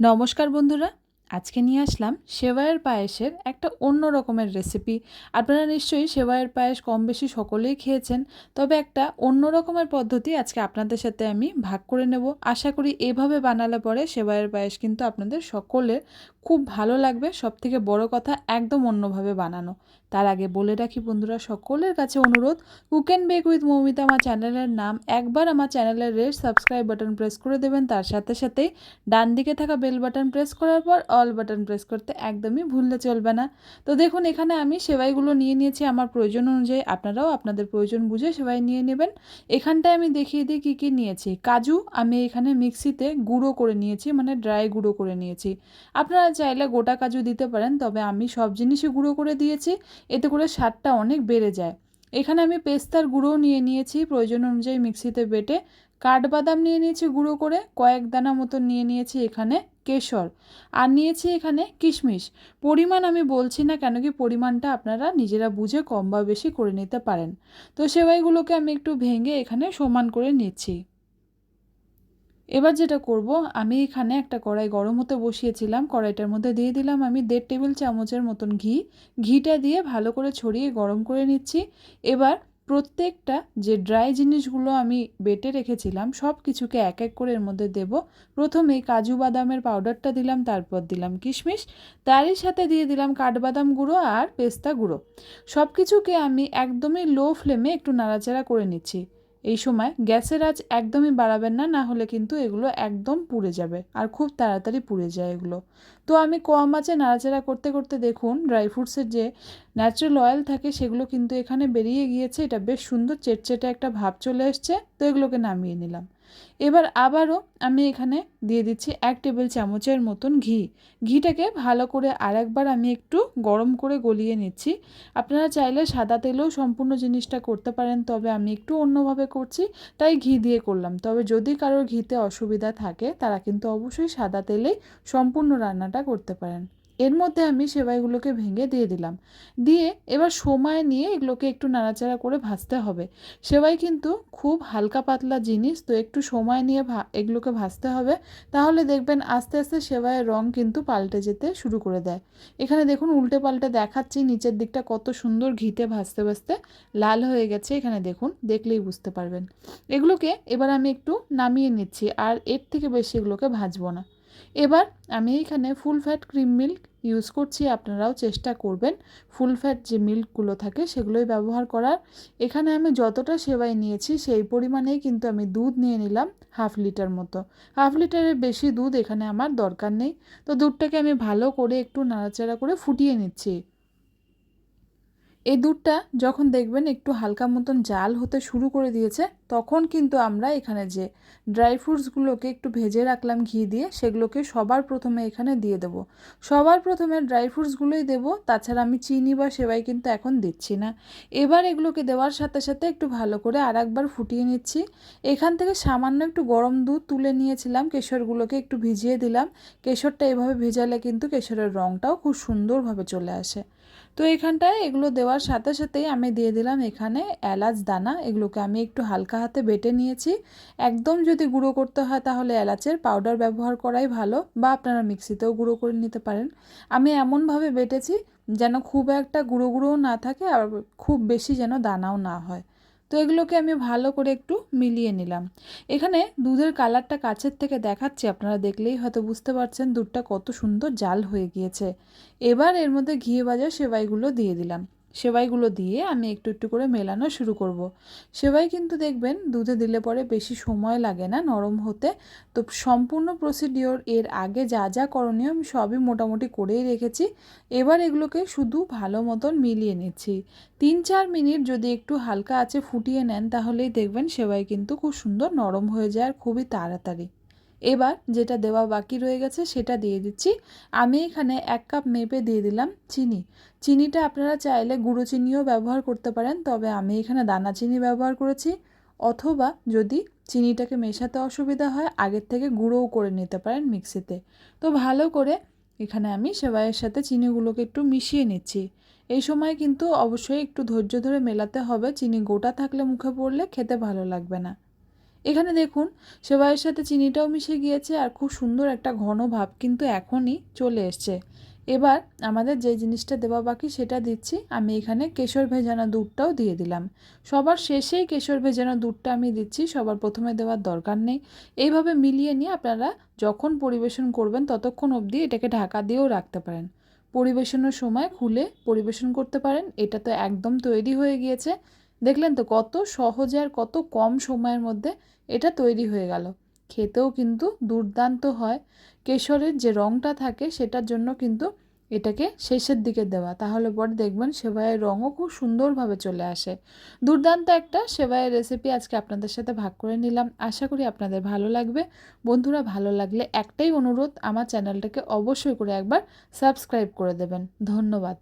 নমস্কার বন্ধুরা, আজকে নিয়ে আসলাম সেওয়াইয়ের পায়েসের একটা অন্য রকমের রেসিপি। আপনারা নিশ্চয়ই সেওয়াইয়ের পায়েস কম বেশি সকলেই খেয়েছেন, তবে একটা অন্য রকমের পদ্ধতি আজকে আপনাদের সাথে আমি ভাগ করে নেব। আশা করি এভাবে বানালে পরে সেওয়াইয়ের পায়েস কিন্তু আপনাদের সকলের খুব ভালো লাগবে। সবথেকে বড় কথা, একদম অন্যভাবে বানানো। তার আগে বলে রাখি বন্ধুরা, সকলের কাছে অনুরোধ, cook and bake with Moumita আমার চ্যানেলের নাম, একবার আমার চ্যানেলের রেড সাবস্ক্রাইব বাটন প্রেস করে দেবেন। তার সাথে সাথেই ডান দিকে থাকা বেল বাটন প্রেস করার পর অল বাটন প্রেস করতে একদমই ভুললে চলবে না। তো দেখুন, এখানে আমি সেওয়াইগুলো নিয়ে নিয়েছি আমার প্রয়োজন অনুযায়ী। আপনারাও আপনাদের প্রয়োজন বুঝে সেওয়াই নিয়ে নেবেন। এখানটায় আমি দেখিয়ে দিই কী কী নিয়েছি। কাজু আমি এখানে মিক্সিতে গুঁড়ো করে নিয়েছি, মানে ড্রাই গুঁড়ো করে নিয়েছি। আপনারা চাইলে গোটা কাজু দিতে পারেন, তবে আমি সব জিনিসই গুঁড়ো করে দিয়েছি, এতে করে স্বাদটা অনেক বেড়ে যায়। এখানে আমি পেস্তার গুঁড়োও নিয়ে নিয়েছি প্রয়োজন অনুযায়ী মিক্সিতে বেটে। কাঠবাদাম নিয়ে নিয়েছি গুঁড়ো করে, কয়েক দানা মতো নিয়ে নিয়েছি এখানে কেশর, আর নিয়েছি এখানে কিশমিশ। পরিমাণ আমি বলছি না, কেন কি পরিমাণটা আপনারা নিজেরা বুঝে কম বা বেশি করে নিতে পারেন। তো সেওয়াইগুলোকে আমি একটু ভেঙে এখানে সমান করে নিচ্ছি। এবার যেটা করব, আমি এখানে একটা কড়াই গরম হতে বসিয়েছিলাম। কড়াইটার মধ্যে দিয়ে দিলাম আমি 1.5 টেবিল চামচের মতন ঘি। ঘিটা দিয়ে ভালো করে ছড়িয়ে গরম করে নিচ্ছি। এবার প্রত্যেকটা যে ড্রাই জিনিসগুলো আমি বেটে রেখেছিলাম সব কিছুকে এক এক করে এর মধ্যে দেব। প্রথমে কাজু বাদামের পাউডারটা দিলাম, তারপর দিলাম কিশমিশ, তারই সাথে দিয়ে দিলাম কাঠবাদাম গুঁড়ো আর পেস্তা গুঁড়ো। সব কিছুকে আমি একদমই লো ফ্লেমে একটু নাড়াচাড়া করে নিচ্ছি। এই সময় গ্যাসের আঁচ একদমই বাড়াবেন না, না হলে কিন্তু এগুলো একদম পুড়ে যাবে, আর খুব তাড়াতাড়ি পুড়ে যায় এগুলো। তো আমি কম আঁচে নাড়াচাড়া করতে করতে দেখুন ড্রাই ফ্রুটসের যে ন্যাচারাল অয়েল থাকে সেগুলো কিন্তু এখানে বেরিয়ে গিয়েছে। এটা বেশ সুন্দর চেটচেটে একটা ভাব চলে এসছে। তো এগুলোকে নামিয়ে নিলাম। এবার আবারও আমি এখানে দিয়ে দিচ্ছি 1 টেবিল চামচের মতন ঘি। ঘিটাকে ভালো করে আরেকবার আমি একটু গরম করে গলিয়ে নিচ্ছি। আপনারা চাইলে সাদা তেলেও সম্পূর্ণ জিনিসটা করতে পারেন, তবে আমি একটু অন্যভাবে করছি, তাই ঘি দিয়ে করলাম। তবে যদি কারোর ঘিতে অসুবিধা থাকে তারা কিন্তু অবশ্যই সাদা তেলেই সম্পূর্ণ রান্নাটা করতে পারেন। এর মধ্যে আমি সেওয়াইগুলোকে ভেঙে দিয়ে দিলাম। দিয়ে এবার সময় নিয়ে এগুলোকে একটু নাড়াচাড়া করে ভাজতে হবে। সেওয়াই কিন্তু খুব হালকা পাতলা জিনিস, তো একটু সময় নিয়ে এগুলোকে ভাজতে হবে। তাহলে দেখবেন আস্তে আস্তে সেওয়াইয়ের রং কিন্তু পাল্টে যেতে শুরু করে দেয়। এখানে দেখুন উল্টে পাল্টে দেখাচ্ছি, নিচের দিকটা কত সুন্দর ঘিতে ভাজতে ভাজতে লাল হয়ে গেছে। এখানে দেখুন, দেখলেই বুঝতে পারবেন। এগুলোকে এবার আমি একটু নামিয়ে নিচ্ছি, আর এর থেকে বেশি এগুলোকে ভাজবো না। এবার আমি এখানে full fat cream milk use করছি। আপনারাও চেষ্টা করবেন ফুল ফ্যাট যে মিল্কগুলো থাকে সেগুলোই ব্যবহার করার। এখানে আমি যতটা সেওয়াই নিয়েছি সেই পরিমাণেই কিন্তু আমি দুধ নিয়ে নিলাম, 1/2 লিটার মতো। 1/2 লিটারের বেশি দুধ এখানে আমার দরকার নেই। তো দুধটাকে আমি ভালো করে একটু নাড়াচাড়া করে ফুটিয়ে নিচ্ছি। এই দুধটা যখন দেখবেন একটু হালকা মতন জাল হতে শুরু করে দিয়েছে, তখন কিন্তু আমরা এখানে যে ড্রাই ফ্রুটসগুলোকে একটু ভেজে রাখলাম ঘি দিয়ে, সেগুলোকে সবার প্রথমে এখানে দিয়ে দেব। সবার প্রথমে ড্রাই ফ্রুটসগুলোই দেবো, তাছাড়া আমি চিনি বা সেওয়াই কিন্তু এখন দিচ্ছি না। এবার এগুলোকে দেওয়ার সাথে সাথে একটু ভালো করে আর একবার ফুটিয়ে নিচ্ছি। এখান থেকে সামান্য একটু গরম দুধ তুলে নিয়েছিলাম, কেশরগুলোকে একটু ভিজিয়ে দিলাম। কেশরটা এভাবে ভেজালে কিন্তু কেশরের রঙটাও খুব সুন্দরভাবে চলে আসে। তো এখানটায় এগুলো দেওয়ার সাথে সাথেই আমি দিয়ে দিলাম এখানে এলাচ দানা। এগুলোকে আমি একটু হালকা হাতে বেটে নিয়েছি। একদম যদি গুঁড়ো করতে হয় তাহলে এলাচের পাউডার ব্যবহার করাই ভালো, বা আপনারা মিক্সিতেও গুঁড়ো করে নিতে পারেন। আমি এমনভাবে বেটেছি যেন খুব একটা গুঁড়ো গুঁড়োও না থাকে, আর খুব বেশি যেন দানাও না হয়। তো এগুলোকে আমি ভালো করে একটু মিলিয়ে নিলাম। এখানে দুধের কালারটা কাছের থেকে দেখাচ্ছি, আপনারা দেখলেই হয়তো বুঝতে পারছেন দুধটা কত সুন্দর জাল হয়ে গিয়েছে। এবার এর মধ্যে ঘি ভাজা সেওয়াইগুলো দিয়ে দিলাম। সেওয়াইগুলো দিয়ে আমি একটু একটু করে মেলানো শুরু করব। সেওয়াই কিন্তু দেখবেন দুধে দিলে পরে বেশি সময় লাগে না নরম হতে। তো সম্পূর্ণ প্রসিডিওর এর আগে যা যা করণীয় আমি সবই মোটামুটি করেই রেখেছি। এবার এগুলোকে শুধু ভালো মতন মিলিয়ে নিচ্ছি। 3-4 মিনিট যদি একটু হালকা আঁচে ফুটিয়ে নেন তাহলেই দেখবেন সেওয়াই কিন্তু খুব সুন্দর নরম হয়ে যায় আর খুবই তাড়াতাড়ি। এবার যেটা দেওয়া বাকি রয়ে গেছে সেটা দিয়ে দিচ্ছি। আমি এখানে 1 কাপ মেপে দিয়ে দিলাম চিনি। চিনিটা আপনারা চাইলে গুঁড়ো চিনিও ব্যবহার করতে পারেন, তবে আমি এখানে দানা চিনি ব্যবহার করেছি। অথবা যদি চিনিটাকে মেশাতে অসুবিধা হয় আগের থেকে গুঁড়োও করে নিতে পারেন মিক্সিতে। তো ভালো করে এখানে আমি সেওয়াইয়ের সাথে চিনিগুলোকে একটু মিশিয়ে নিচ্ছি। এই সময় কিন্তু অবশ্যই একটু ধৈর্য ধরে মেলাতে হবে, চিনি গোটা থাকলে মুখে পড়লে খেতে ভালো লাগবে না। এখানে দেখুন সেমাইয়ের সাথে চিনিটাও মিশে গিয়েছে আর খুব সুন্দর একটা ঘন ভাব কিন্তু এখনই চলে এসছে। এবার আমাদের যে জিনিসটা দেওয়া বাকি সেটা দিচ্ছি। আমি এখানে কেশর ভেজানো দুধটাও দিয়ে দিলাম। সবার শেষেই কেশর ভেজানো দুধটা আমি দিচ্ছি, সবার প্রথমে দেওয়ার দরকার নেই। এইভাবে মিলিয়ে নিয়ে আপনারা যখন পরিবেশন করবেন ততক্ষণ অবধি এটাকে ঢাকা দিয়েও রাখতে পারেন। পরিবেশনের সময় খুলে পরিবেশন করতে পারেন। এটা তো একদম তৈরি হয়ে গিয়েছে। দেখলেন তো কত সহজে আর কত কম সময়ের মধ্যে এটা তৈরি হয়ে গেল। খেতেও কিন্তু দুর্দান্ত হয়। কেশরের যে রঙটা থাকে সেটার জন্য কিন্তু এটাকে শেষের দিকে দেওয়া, তাহলে পরে দেখবেন সেমাইয়ের রঙও খুব সুন্দরভাবে চলে আসে। দুর্দান্ত একটা সেমাইয়ের রেসিপি আজকে আপনাদের সাথে ভাগ করে নিলাম। আশা করি আপনাদের ভালো লাগবে। বন্ধুরা, ভালো লাগলে একটাই অনুরোধ, আমার চ্যানেলটাকে অবশ্যই করে একবার সাবস্ক্রাইব করে দেবেন। ধন্যবাদ।